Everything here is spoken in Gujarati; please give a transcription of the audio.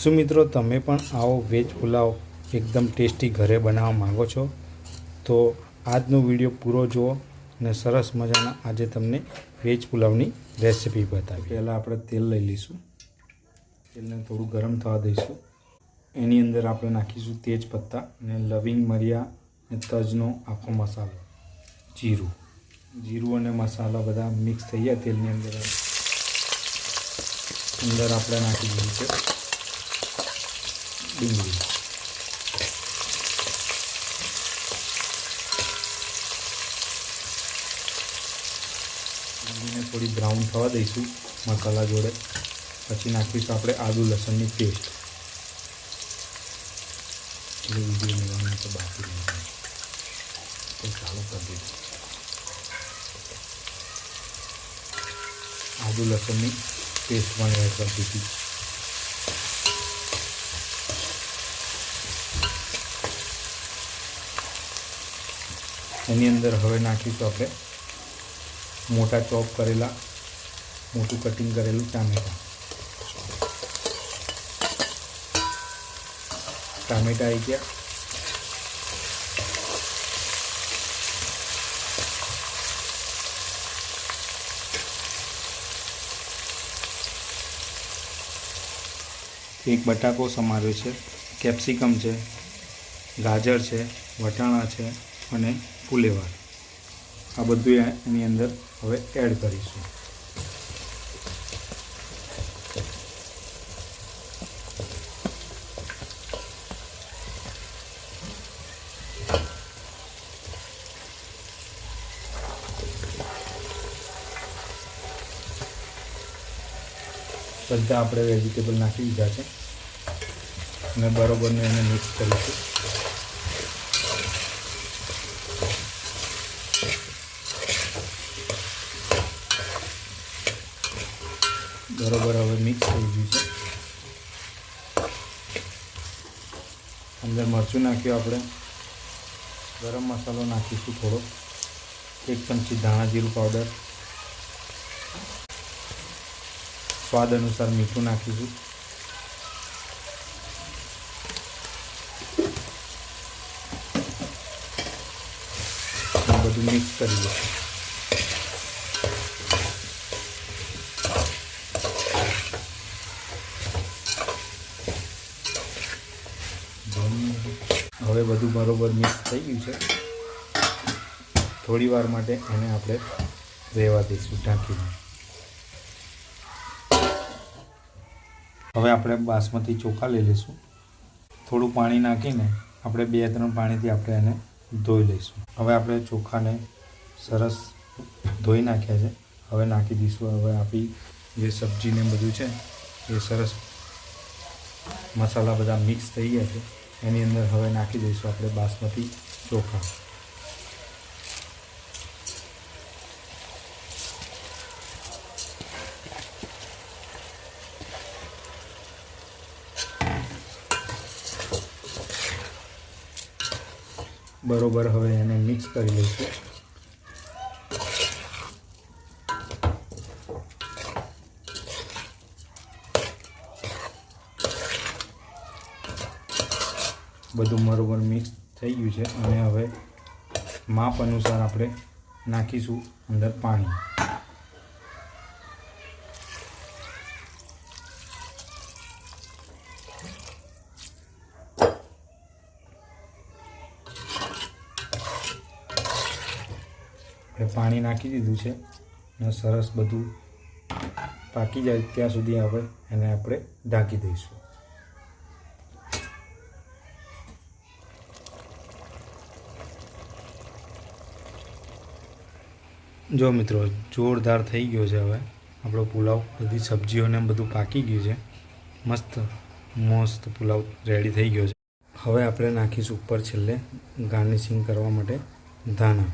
શું મિત્રો તમે પણ આવો વેજ પુલાવ એકદમ ટેસ્ટી ઘરે બનાવવા માંગો છો તો આજનો વિડીયો પૂરો જુઓ અને સરસ મજાના આજે તમને વેજ પુલાવની રેસિપી બતાવી। પહેલાં આપણે તેલ લઈ લઈશું, તેલને થોડું ગરમ થવા દઈશું। એની અંદર આપણે નાખીશું તેજ પત્તા અને લવિંગ મરિયા અને તજનો આખો મસાલો, જીરું અને મસાલા બધા મિક્સ થઈ ગયા તેલની અંદર આપણે નાખી દઈએ છે ડુંગળી। ડુંગળીને થોડી બ્રાઉન થવા દઈશું મસાલા જોડે। પછી નાખીશું આપણે આદુ લસણની પેસ્ટ। વિડીયો લેવાનું તો બાકી નહીં તો ચાલુ કરી દઈશું। આદુ લસણની પેસ્ટ પણ એડ કરી દીધી। એની અંદર હવે નાખીશું આપણે મોટા ચોપ કરેલા મોટું કટિંગ કરેલું ટામેટાં આવી ગયા। એક બટાકો સમાર્યો છે, કેપ્સિકમ છે, ગાજર છે, વટાણા છે અને ફુલેવાર, આ બધું એની અંદર હવે એડ કરીશું। બધા આપણે વેજીટેબલ નાખી દીધા છે અને બરોબરને એને મિક્સ કરીશું। બરોબર હવે મિક્સ થઈ ગયું છે। અંદર મરચું નાખ્યું, આપણે ગરમ મસાલો નાખીશું થોડો, 1 ચમચી ધાણા જીરું પાવડર, સ્વાદ અનુસાર મીઠું નાખીશું। બધું મિક્સ કરી દઈશું। હવે બધું બરોબર મિક્સ થઈ ગયું છે। થોડી વાર માટે એને આપણે રહેવા દઈશું ઢાંકીને। હવે આપણે બાસમતી ચોખા લઈ લઈશું, થોડું પાણી નાખીને આપણે 2-3 પાણીથી આપણે એને ધોઈ લઈશું। હવે આપણે ચોખાને સરસ ધોઈ નાખ્યા છે, હવે નાખી દઈશું। હવે આપણી જે સબ્જીને બધું છે એ સરસ મસાલા બધા મિક્સ થઈ ગયા છે, એની અંદર હવે નાખી દઈશું આપણે બાસમતી ચોખા। બરોબર હવે એને મિક્સ કરી લઈશું। બધું બરોબર મિક્સ થઈ ગયું છે અને હવે માપ અનુસાર આપણે નાખીશું અંદર પાણી। પાણી નાખી દીધું છે અને સરસ બધું પાકી જાય ત્યાં સુધી આપણે એને ઢાંકી દઈશું। જો મિત્રો જોરદાર થઈ ગયો છે। હવે આપણો પુલાવ બધી સબ્જીઓને બધું પાકી ગયું છે, મસ્ત પુલાવ રેડી થઈ ગયો છે। હવે આપણે નાખીશું ઉપર છેલ્લે ગાર્નિશિંગ કરવા માટે ધાણા।